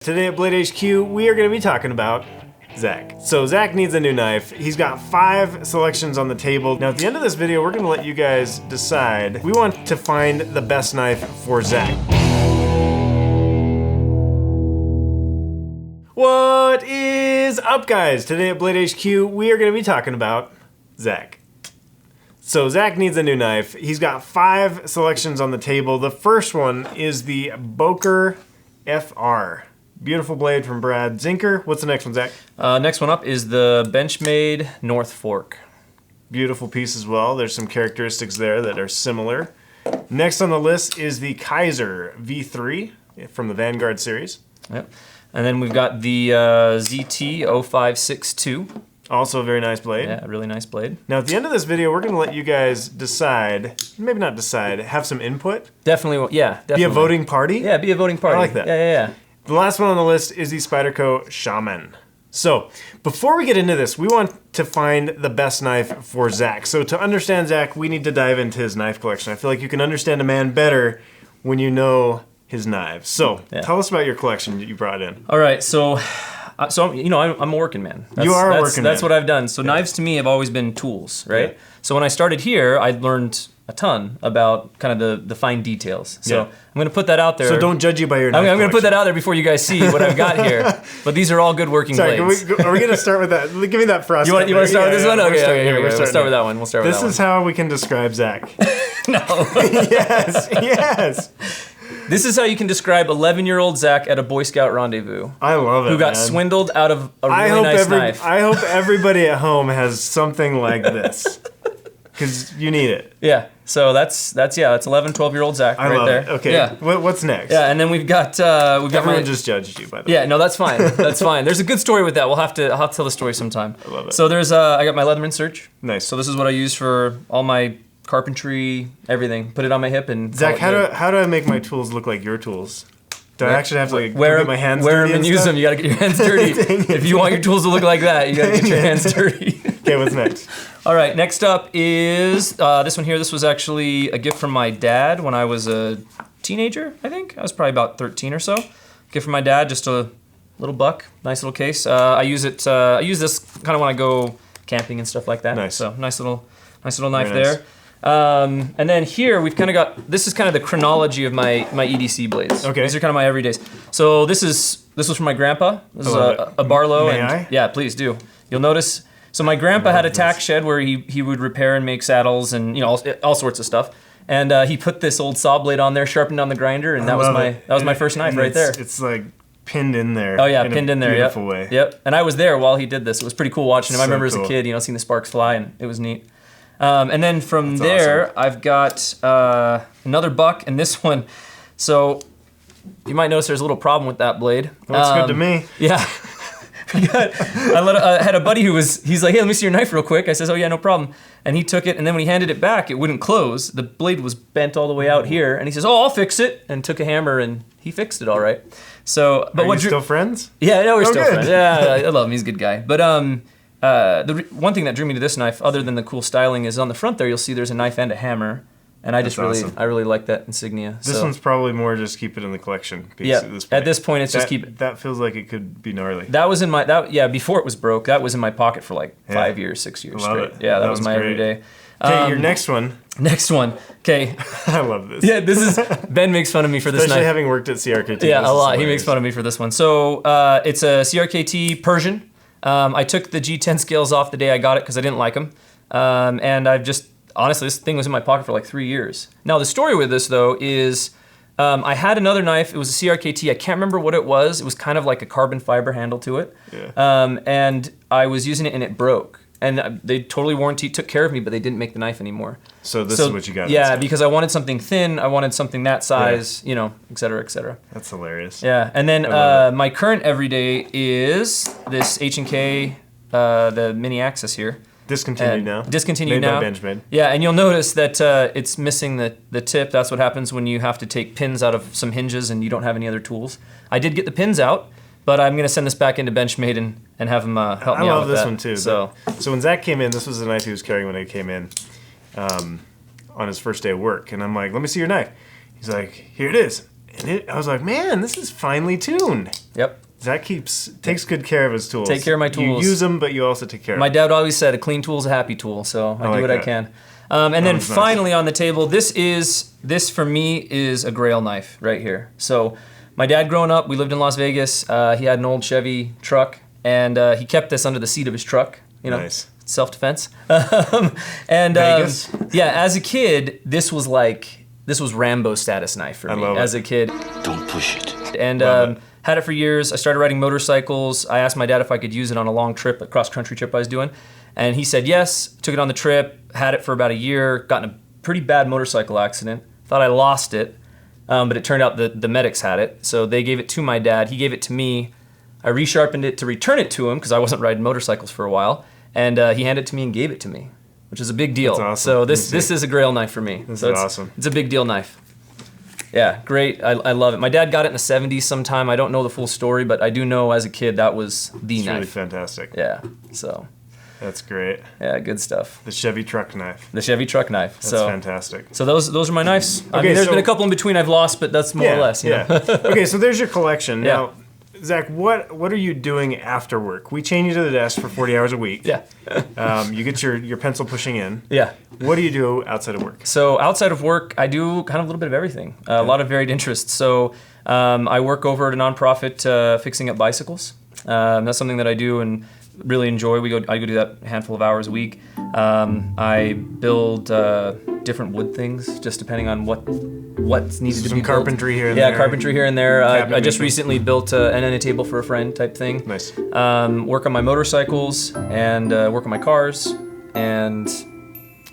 Today at Blade HQ, we are going to be talking about Zach. So Zach needs a new knife. He's got 5 selections on the table. Now at the end of this video, we're going to let you guys decide. We want to find the best knife for Zach. What is up, guys? Today at Blade HQ, we are going to be talking about Zach. So Zach needs a new knife. He's got 5 selections on the table. The first one is the BOKER FR. Beautiful blade from Brad. ZINKER. What's the next one, Zach? Next one up is the Benchmade North Fork. Beautiful piece as well. There's some characteristics there that are similar. Next on the list is the Kizer V3 from the Vanguard series. Yep. And then we've got the ZT0562. Also a very nice blade. Yeah, a really nice blade. Now at the end of this video, we're going to let you guys decide, maybe not decide, have some input. Definitely, yeah. Definitely. Be a voting party? Yeah, be a voting party. I like that. Yeah. The last one on the list is the SPYDERCO SHAMAN. So, before we get into this, we want to find the best knife for Zach. So to understand Zach, we need to dive into his knife collection. I feel like you can understand a man better when you know his knives. So, tell us about your collection that you brought in. All right, so you know, I'm a working man. You are a working man. That's what I've done. So knives to me have always been tools, right? Yeah. So when I started here, I learned a ton about kind of the fine details. So I'm gonna put that out there. So don't judge you by your knife I'm gonna put that out there before you guys see what I've got here. But these are all good working blades. Are we gonna start with that? Give me that frost. You want to start with this one? Okay, here we go. We'll start with that one. This is how we can describe Zach. No. Yes. This is how you can describe 11-year-old Zach at a Boy Scout rendezvous. I love it, Who got swindled out of a really nice knife. I hope everybody at home has something like this. Because you need it. Yeah, so that's 11, 12-year-old Zach right there. It. Okay, yeah. What's next? Yeah, and then we've got Everyone just judged you, by the way. Yeah, no, that's fine. That's fine. There's a good story with that. I'll have to tell the story sometime. I love it. So there's I got my Leatherman Search. Nice. So this is what I use for all my carpentry, everything. Put it on my hip and Zach, how do I make my tools look like your tools? Do I actually have to like get my hands dirty? Wear them and use them. You gotta get your hands dirty. If you want your tools to look like that, you gotta get your hands dirty. Okay, what's next? All right, next up is this one here. This was actually a gift from my dad when I was a teenager, I think. I was probably about 13 or so. Gift from my dad, just a little buck, nice little case. I use it. I use this kind of when I go camping and stuff like that. Nice. So nice little knife there. And then here we've kind of got, this is kind of the chronology of my EDC blades. Okay. These are kind of my everydays. So this was from my grandpa. This is a Barlow. May I? Yeah, please do. You'll notice, so my grandpa had a tack shed where he would repair and make saddles and all sorts of stuff. And he put this old saw blade on there, sharpened on the grinder, and that was my first knife right there. It's like pinned in there. Oh yeah, pinned in there. Beautiful way. Yep. And I was there while he did this. It was pretty cool watching him. I remember cool. as a kid, seeing the sparks fly, and it was neat. And then from there, awesome. I've got another buck, and this one. So you might notice there's a little problem with that blade. Looks good to me. Yeah. I had a buddy he's like, hey, let me see your knife real quick. I says, oh yeah, no problem. And he took it, and then when he handed it back, it wouldn't close. The blade was bent all the way out here, and he says, oh, I'll fix it, and took a hammer, and he fixed it all right. So, but Are you still friends? Yeah, no, we're still good. friends. Yeah, I love him. He's a good guy. But the one thing that drew me to this knife, other than the cool styling, is on the front there. You'll see there's a knife and a hammer, and I really like that insignia. This one's probably more just keep it in the collection. Yeah, at this point it's just keep it. That feels like it could be gnarly. That was in my before it was broke. That was in my pocket for like 5 years, 6 years straight. Yeah, that was my everyday. Okay, your next one. Next one. Okay. I love this. Yeah, this is Ben makes fun of me for this Especially knife. having worked at CRKT. Yeah, a lot. He makes fun of me for this one. So it's a CRKT Persian. I took the G10 scales off the day I got it because I didn't like them. And I've just, honestly, this thing was in my pocket for like 3 years. Now the story with this though is, I had another knife, it was a CRKT, I can't remember what it was kind of like a carbon fiber handle to it. Yeah. And I was using it and it broke. And they totally took care of me, but they didn't make the knife anymore. So this is what you got. Yeah, because I wanted something thin, I wanted something that size, et cetera, et cetera. That's hilarious. Yeah, and then my current everyday is this H&K, the mini axis here. Discontinued now. Discontinued now. Made by Benchmade. Yeah, and you'll notice that it's missing the tip. That's what happens when you have to take pins out of some hinges and you don't have any other tools. I did get the pins out, but I'm gonna send this back into Benchmade and have them help me out with that. I love this one too. So when Zach came in, this was the knife he was carrying when he came in on his first day of work. And I'm like, let me see your knife. He's like, here it is. And I was like, man, this is finely tuned. Yep. Zach takes good care of his tools. Take care of my tools. You use them, but you also take care of them. My dad always said, a clean tool is a happy tool, so I do what I can. And then finally on the table, this for me is a Grail knife right here. So my dad growing up, we lived in Las Vegas. He had an old Chevy truck, and he kept this under the seat of his truck. You know, nice. Self-defense. And yeah, as a kid, this was Rambo status knife for me as a kid. Don't push it. And had it for years. I started riding motorcycles. I asked my dad if I could use it on a long trip, a cross-country trip I was doing. And he said yes, took it on the trip, had it for about a year, got in a pretty bad motorcycle accident. Thought I lost it, but it turned out the medics had it. So they gave it to my dad. He gave it to me. I resharpened it to return it to him because I wasn't riding motorcycles for a while. And he handed it to me and gave it to me, which is a big deal. That's awesome. So this is a Grail knife for me. This is awesome. It's a big deal knife. Yeah, great. I love it. My dad got it in the 70s sometime. I don't know the full story, but I do know as a kid that was the knife. It's really fantastic. Yeah, so. That's great. Yeah, good stuff. The Chevy truck knife. The Chevy truck knife. That's fantastic. So those are my knives. Okay, I mean, there's been a couple in between I've lost, but that's more or less, you know? Okay, so there's your collection. Now, Zach, what are you doing after work? We chain you to the desk for 40 hours a week. Yeah. You get your pencil pushing in. Yeah. What do you do outside of work? So outside of work, I do kind of a little bit of everything. A lot of varied interests. So I work over at a nonprofit fixing up bicycles. That's something that I do and really enjoy. I go do that a handful of hours a week. I build different wood things, just depending on what's needed to be built. Some carpentry here and there. Yeah, carpentry here and there. I just recently built an end table for a friend type thing. Nice. Work on my motorcycles and work on my cars and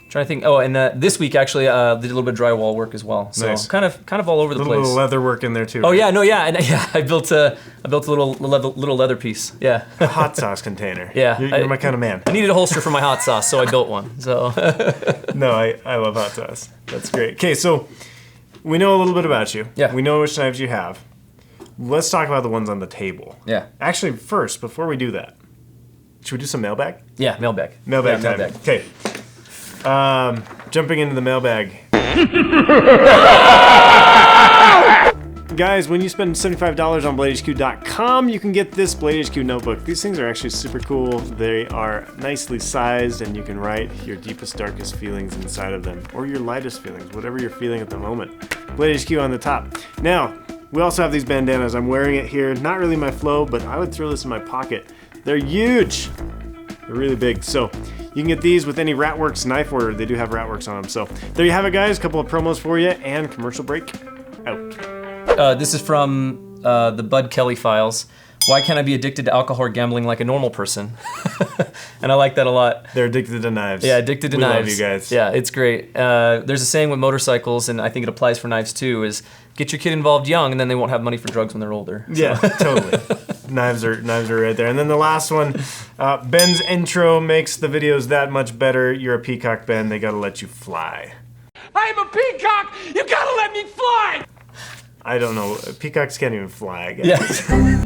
trying to think. Oh, and this week actually did a little bit of drywall work as well. So nice. kind of all over the place. A little leather work in there too. Oh yeah, no, yeah, and yeah. I built a little leather piece. Yeah. A hot sauce container. Yeah. You're my kind of man. I needed a holster for my hot sauce, so I built one. So. No, I love hot sauce. That's great. Okay, so we know a little bit about you. Yeah. We know which knives you have. Let's talk about the ones on the table. Yeah. Actually, first, before we do that, should we do some mailbag? Yeah, mailbag. Mailbag Yeah, time. mailbag. Okay. Jumping into the mailbag. Guys, when you spend $75 on BladeHQ.com, you can get this BladeHQ notebook. These things are actually super cool. They are nicely sized, and you can write your deepest, darkest feelings inside of them, or your lightest feelings, whatever you're feeling at the moment. BladeHQ on the top. Now, we also have these bandanas. I'm wearing it here. Not really my flow, but I would throw this in my pocket. They're huge. They're really big. So you can get these with any Ratworks knife order. They do have Ratworks on them. So there you have it, guys. A couple of promos for you, and commercial break out. This is from the Bud Kelly files. Why can't I be addicted to alcohol or gambling like a normal person? And I like that a lot. They're addicted to knives. Yeah, addicted to knives. We love you guys. Yeah, it's great. There's a saying with motorcycles, and I think it applies for knives too, is get your kid involved young, and then they won't have money for drugs when they're older. So. Yeah, totally. Knives are right there. And then the last one, Ben's intro makes the videos that much better. You're a peacock, Ben. They gotta let you fly. I'm a peacock! You gotta let me fly! I don't know. Peacocks can't even fly, I guess. Yeah.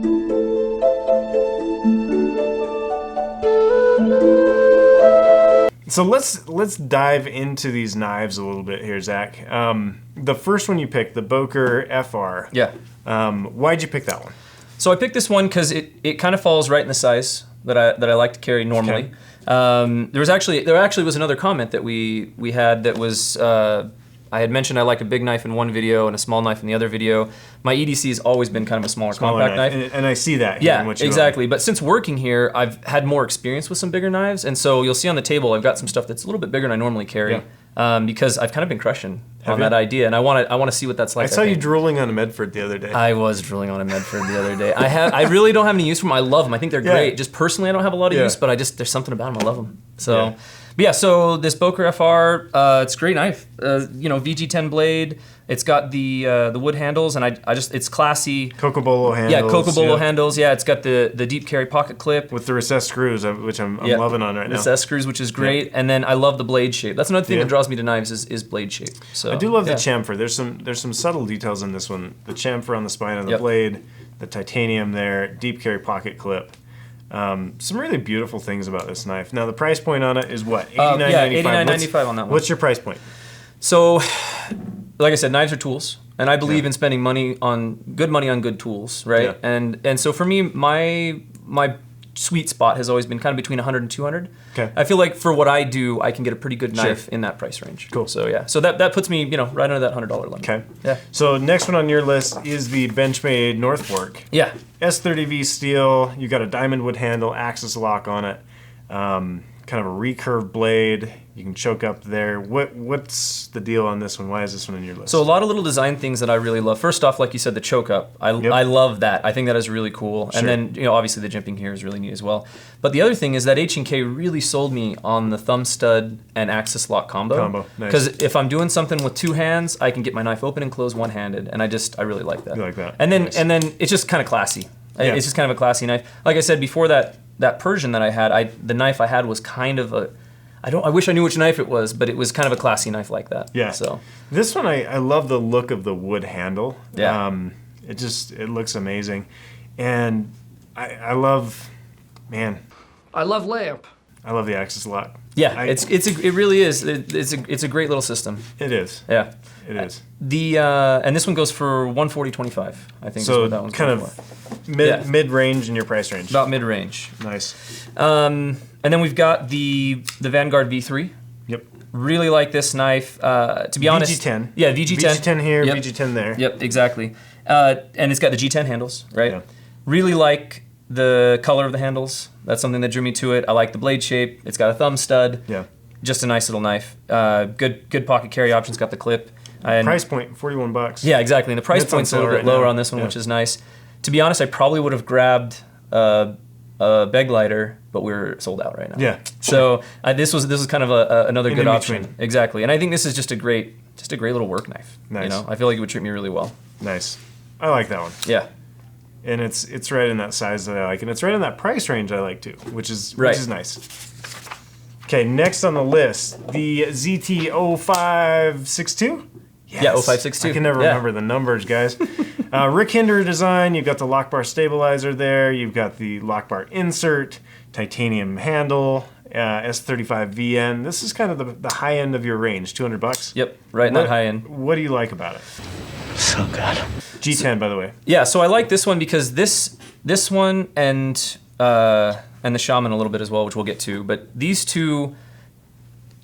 So let's dive into these knives a little bit here, Zach. The first one you picked, the BOKER FR. Yeah. Why'd you pick that one? So I picked this one because it kind of falls right in the size that I like to carry normally. Okay. There actually was another comment that we had that was I had mentioned I like a big knife in one video and a small knife in the other video. My EDC has always been kind of a smaller compact knife. And I see that. Yeah, exactly. But since working here, I've had more experience with some bigger knives, and so you'll see on the table I've got some stuff that's a little bit bigger than I normally carry. Yeah. Because I've kind of been crushing on that idea, and I want to see what that's like. I saw you drooling on a Medford the other day. I was drooling on a Medford the other day. I really don't have any use for them. I love them. I think they're great. Just personally, I don't have a lot of use, but there's something about them. I love them. So. Yeah. But yeah, so this BOKER FR, it's a great knife. VG10 blade. It's got the wood handles, and it's classy. Cocobolo handles. Yeah, Cocobolo handles. Yeah, it's got the deep carry pocket clip with the recessed screws, which I'm loving on right now. Recessed screws, which is great, and then I love the blade shape. That's another thing that draws me to knives is blade shape. So I do love the chamfer. There's some subtle details in this one. The chamfer on the spine of the blade, the titanium there, deep carry pocket clip. Some really beautiful things about this knife. Now the price point on it is what? $89.95. $89.95 on that one. What's your price point? So, like I said, knives are tools. and I believe in spending money on good tools, right? Yeah. And so for me, my sweet spot has always been kind of between 100 and 200. Okay. I feel like for what I do, I can get a pretty good knife in that price range. Cool. So yeah, so that puts me, right under that $100 limit. Okay. Yeah. So next one on your list is the Benchmade North Fork. Yeah. S30V steel. You got a diamond wood handle, axis lock on it. Kind of a recurve blade. You can choke up there. What's the deal on this one? Why is this one in your list? So a lot of little design things that I really love. First off, like you said, the choke up. I love that. I think that is really cool. Sure. And then obviously the jimping here is really neat as well. But the other thing is that H&K really sold me on the thumb stud and axis lock combo. Nice. Because if I'm doing something with two hands, I can get my knife open and closed one-handed, and I really like that. You like that? And then Nice. and then it's just kind of classy. Yeah. It's just kind of a classy knife. Like I said before, that Persian that I had, the knife I had was kind of a. I wish I knew which knife it was, but it was kind of a classy knife like that. Yeah. So this one, I love the look of the wood handle. Yeah. It looks amazing, and I love, man. I love lamp. I love the axis lock. yeah, it really is. It's a great little system. It is. Yeah. It is. And this one goes for $140.25. I think. So is what that one's kind going of for. mid range in your price range. About mid range. Nice. And then we've got the Vanguard V3. Yep. Really like this knife. To be honest, VG10. Yeah, VG10. VG10 here, Yep. VG10 there. Yep, exactly. And it's got the G10 handles, right? Yeah. Really like the color of the handles. That's something that drew me to it. I like the blade shape. It's got a thumb stud. Yeah. Just a nice little knife. Good pocket carry options. Got the clip. And Price point, $41. Yeah, exactly. And the price It's on point's a sale little bit right lower now. on this one, Yeah. which is nice. To be honest, I probably would have grabbed a BOKER, but we're sold out right now. Yeah. So this was kind of another good in option. between. Exactly. And I think this is just a great little work knife. Nice. I feel like it would treat me really well. Nice. I like that one. Yeah. And it's right in that size that I like, and it's right in that price range I like too, which is nice. Okay, next on the list, the ZT0562. Yes. Yeah, 0562. I can never remember the numbers, guys. Rick Hinder design. You've got the lock bar stabilizer there. You've got the lock bar insert, titanium handle, S35 VN. This is kind of the high end of your range, $200. Yep, right in that high end. What do you like about it? So good. G10, by the way. Yeah, so I like this one because this one and the Shaman a little bit as well, which we'll get to. But these two,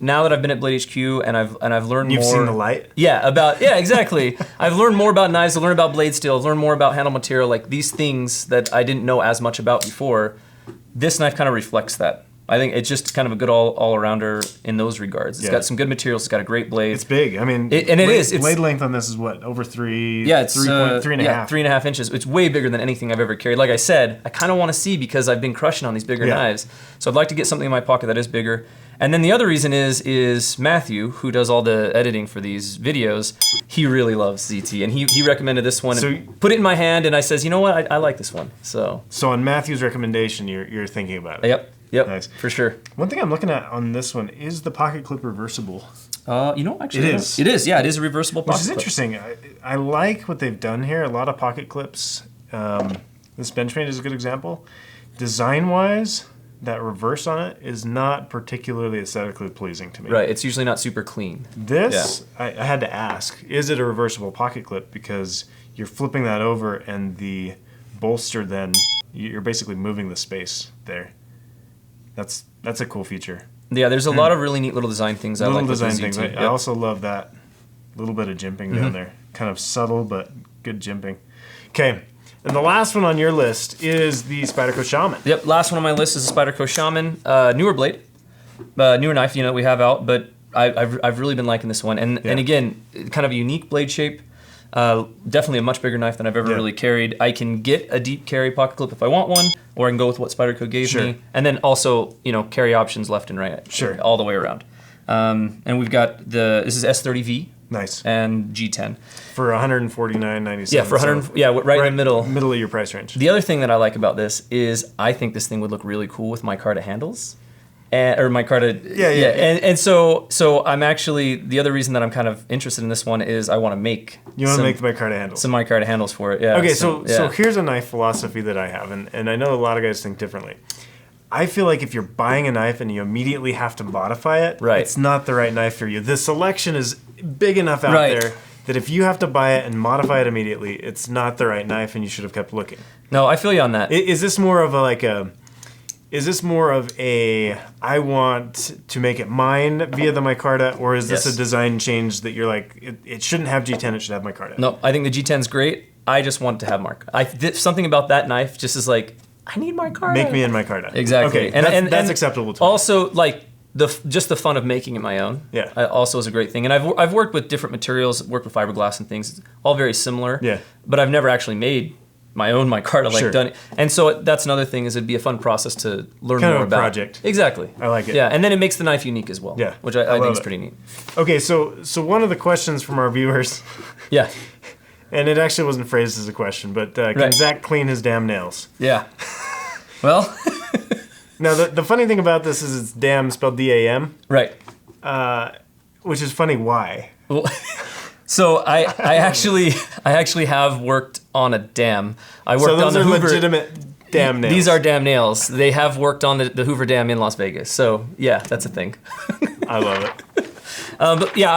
now that I've been at Blade HQ and I've learned more. You've seen the light? Yeah, exactly. I've learned more about knives, I've learned about blade steel, I've learned more about handle material, like these things that I didn't know as much about before. This knife kind of reflects that. I think it's just kind of a good all-arounder in those regards. It's got some good materials, it's got a great blade. It's big. I mean, it is. It's, blade length on this is what, over three? Yeah, it's 3.5. Yeah, 3.5 inches. It's way bigger than anything I've ever carried. Like I said, I kind of want to see because I've been crushing on these bigger knives. So I'd like to get something in my pocket that is bigger. And then the other reason is Matthew, who does all the editing for these videos, he really loves ZT, and he recommended this one. So and put it in my hand, and I says, you know what, I like this one. So on Matthew's recommendation, you're thinking about it. Yep, Nice. for sure. One thing I'm looking at on this one is the pocket clip reversible. Actually, It is. It is, yeah, it is a reversible pocket Which is clip. interesting. I like what they've done here. A lot of pocket clips. This Benchmade is a good example. Design-wise, that reverse on it is not particularly aesthetically pleasing to me. Right, it's usually not super clean. This, I had to ask, is it a reversible pocket clip? Because you're flipping that over and the bolster then, you're basically moving the space there. That's a cool feature. Yeah, there's a lot of really neat little design things I like with the design things. ZT. I also love that little bit of jimping down there. Kind of subtle, but good jimping. Okay, and the last one on your list is the SPYDERCO Shaman. Yep, last one on my list is the SPYDERCO Shaman. Newer blade, newer knife, that we have out, but I've really been liking this one. And again, kind of a unique blade shape. Definitely a much bigger knife than I've ever really carried. I can get a deep carry pocket clip if I want one, or I can go with what SPYDERCO gave me. And then also, carry options left and right. Sure. All the way around. And we've got this is S30V. Nice. And G10. For $149.97. Yeah, for 100. Yeah, right in the middle. Middle of your price range. The other thing that I like about this is I think this thing would look really cool with micarta handles. Or micarta. Yeah. And so I'm actually, the other reason that I'm kind of interested in this one is I want to make. You want to make the micarta handles. Some micarta handles for it, yeah. Okay, so here's a knife philosophy that I have, and I know a lot of guys think differently. I feel like if you're buying a knife and you immediately have to modify it, right, it's not the right knife for you. The selection is big enough out there that if you have to buy it and modify it immediately, it's not the right knife and you should have kept looking. No, I feel you on that. Is this more of a I want to make it mine via the micarta, or is this Yes. a design change that you're like, it shouldn't have G10, it should have micarta? No, I think the G10's great. I just want to have mark. Something about that knife just is like, I need micarta. Make me in micarta. Exactly. Okay, that's acceptable to me. Also, like, just the fun of making it my own. Yeah. Also is a great thing. And I've worked with different materials, worked with fiberglass and things, all very similar. Yeah. But I've never actually made my own micarta, like Sure. done it. And so that's another thing, is it'd be a fun process to learn Kind of more a about. project. Exactly. I like it. Yeah, and then it makes the knife unique as well. Yeah. Which I love think is it. pretty neat. Okay, so one of the questions from our viewers, Yeah. and it actually wasn't phrased as a question, but can Right. Zach clean his damn nails? Yeah. Well, Now, the funny thing about this is it's damn spelled D-A-M, right. which is funny. Why? Well, so I actually have worked on a dam. I worked So on those the are Hoover. legitimate damn nails. These are dam nails. They have worked on the Hoover Dam in Las Vegas. So yeah, that's a thing. I love it. But yeah,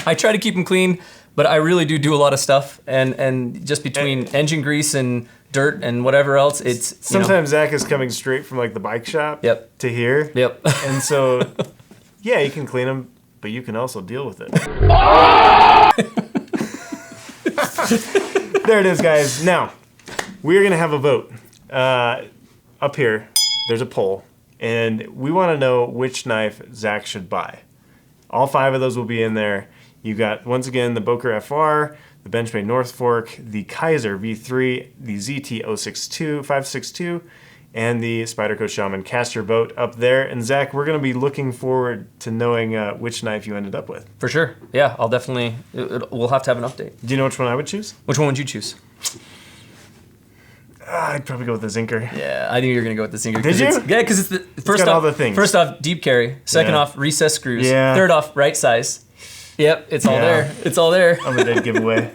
I try to keep them clean, but I really do a lot of stuff, and just between engine grease and dirt and whatever else, it's Sometimes Zach is coming straight from like the bike shop Yep. to here. Yep. And so, yeah, you can clean them, but you can also deal with it. There it is, guys. Now, we're going to have a vote. Up here, there's a poll, and we want to know which knife Zach should buy. All 5 of those will be in there. You got, once again, the BOKER FR, the Benchmade North Fork, the Kizer V3, the ZT 562, and the SPYDERCO SHAMAN. Cast your vote up there. And Zach, we're going to be looking forward to knowing which knife you ended up with. For sure. Yeah, I'll definitely. We'll have to have an update. Do you know which one I would choose? Which one would you choose? I'd probably go with the ZINKER. Yeah, I knew you were gonna go with the ZINKER. Did you? Yeah, because it's the first got off. all the things. First off, deep carry. Second Yeah. off, recessed screws. Yeah. Third off, right size. Yep, it's all Yeah. there. It's all there. I'm a dead giveaway.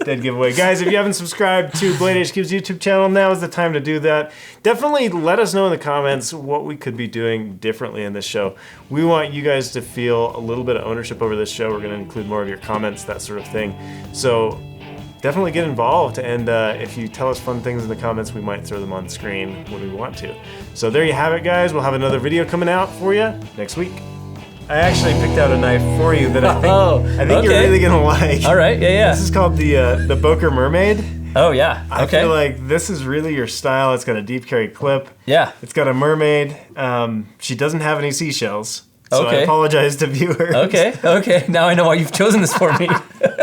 Dead giveaway. Guys, if you haven't subscribed to Blade HQ's YouTube channel, now is the time to do that. Definitely let us know in the comments what we could be doing differently in this show. We want you guys to feel a little bit of ownership over this show. We're going to include more of your comments, that sort of thing. So definitely get involved, and if you tell us fun things in the comments, we might throw them on screen when we want to. So there you have it, guys. We'll have another video coming out for you next week. I actually picked out a knife for you that I think you're okay. really gonna like. All right, yeah. This is called the BOKER Mermaid. Oh yeah. I Okay. feel like this is really your style. It's got a deep carry clip. Yeah. It's got a mermaid. She doesn't have any seashells. So I Okay. apologize to viewers. Okay. Now I know why you've chosen this for me.